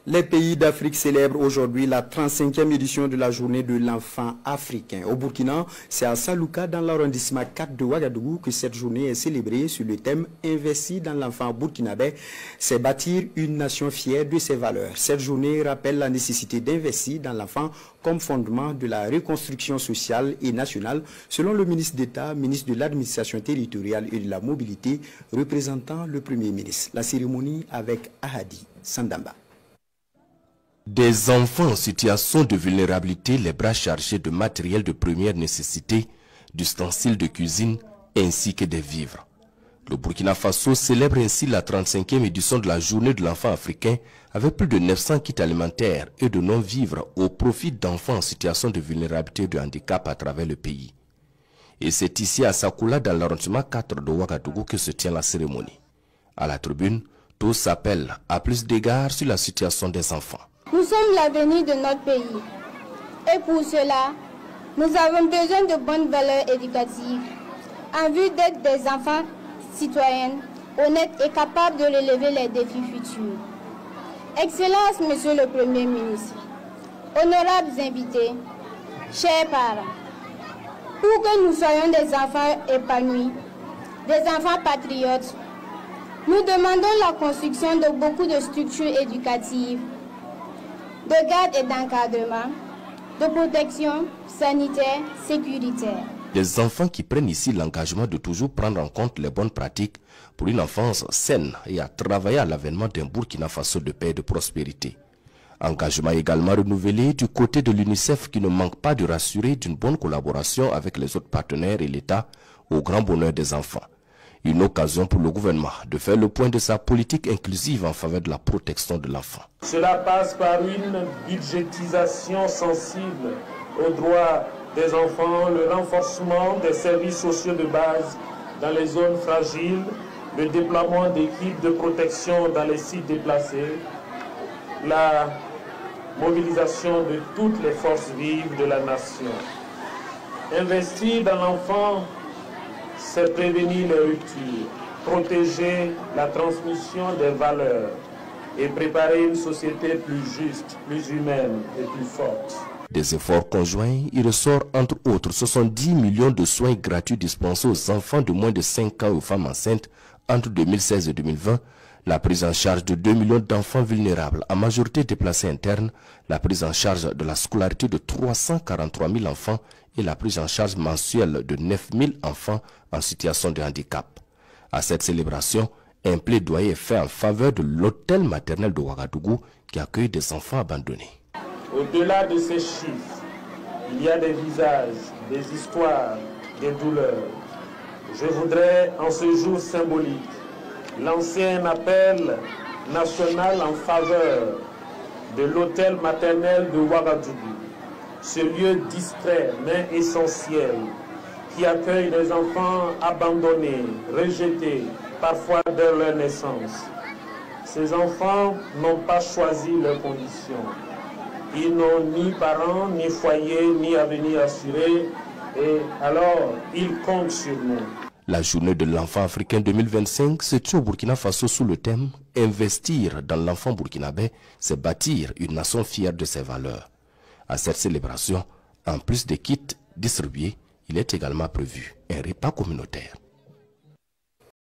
Les pays d'Afrique célèbrent aujourd'hui la 35e édition de la journée de l'enfant africain. Au Burkina, c'est à Salouka, dans l'arrondissement 4 de Ouagadougou, que cette journée est célébrée sur le thème « Investir dans l'enfant burkinabé », c'est bâtir une nation fière de ses valeurs. Cette journée rappelle la nécessité d'investir dans l'enfant comme fondement de la reconstruction sociale et nationale, selon le ministre d'État, ministre de l'Administration territoriale et de la Mobilité, représentant le Premier ministre. La cérémonie avec Ahadi Sandamba. Des enfants en situation de vulnérabilité, les bras chargés de matériel de première nécessité, d'ustensiles de cuisine ainsi que des vivres. Le Burkina Faso célèbre ainsi la 35e édition de la journée de l'enfant africain avec plus de 900 kits alimentaires et de non-vivres au profit d'enfants en situation de vulnérabilité et de handicap à travers le pays. Et c'est ici à Sakoula, dans l'arrondissement 4 de Ouagadougou, que se tient la cérémonie. À la tribune, tous s'appellent à plus d'égards sur la situation des enfants. Nous sommes l'avenir de notre pays. Et pour cela, nous avons besoin de bonnes valeurs éducatives en vue d'être des enfants citoyens, honnêtes et capables de relever les défis futurs. Excellence, Monsieur le Premier ministre, honorables invités, chers parents, pour que nous soyons des enfants épanouis, des enfants patriotes, nous demandons la construction de beaucoup de structures éducatives, de garde et d'encadrement, de protection sanitaire, sécuritaire. Des enfants qui prennent ici l'engagement de toujours prendre en compte les bonnes pratiques pour une enfance saine et à travailler à l'avènement d'un Burkina Faso de paix et de prospérité. Engagement également renouvelé du côté de l'UNICEF qui ne manque pas de rassurer d'une bonne collaboration avec les autres partenaires et l'État au grand bonheur des enfants. Une occasion pour le gouvernement de faire le point de sa politique inclusive en faveur de la protection de l'enfant. Cela passe par une budgétisation sensible aux droits des enfants, le renforcement des services sociaux de base dans les zones fragiles, le déploiement d'équipes de protection dans les sites déplacés, la mobilisation de toutes les forces vives de la nation. Investir dans l'enfant, c'est prévenir les ruptures, protéger la transmission des valeurs et préparer une société plus juste, plus humaine et plus forte. Des efforts conjoints, il ressort entre autres 70 millions de soins gratuits dispensés aux enfants de moins de 5 ans et aux femmes enceintes entre 2016 et 2020, la prise en charge de 2 millions d'enfants vulnérables, en majorité déplacés internes, la prise en charge de la scolarité de 343 000 enfants et la prise en charge mensuelle de 9 000 enfants en situation de handicap. À cette célébration, un plaidoyer est fait en faveur de l'hôtel maternel de Ouagadougou qui accueille des enfants abandonnés. Au-delà de ces chiffres, il y a des visages, des histoires, des douleurs. Je voudrais, en ce jour symbolique, lancer un appel national en faveur de l'hôtel maternel de Ouagadougou, ce lieu distrait mais essentiel qui accueille des enfants abandonnés, rejetés, parfois dès leur naissance. Ces enfants n'ont pas choisi leurs conditions. Ils n'ont ni parents, ni foyer, ni avenir assuré, et alors ils comptent sur nous. La journée de l'enfant africain 2025 se tient au Burkina Faso sous le thème « Investir dans l'enfant burkinabé, c'est bâtir une nation fière de ses valeurs ». À cette célébration, en plus des kits distribués, il est également prévu un repas communautaire.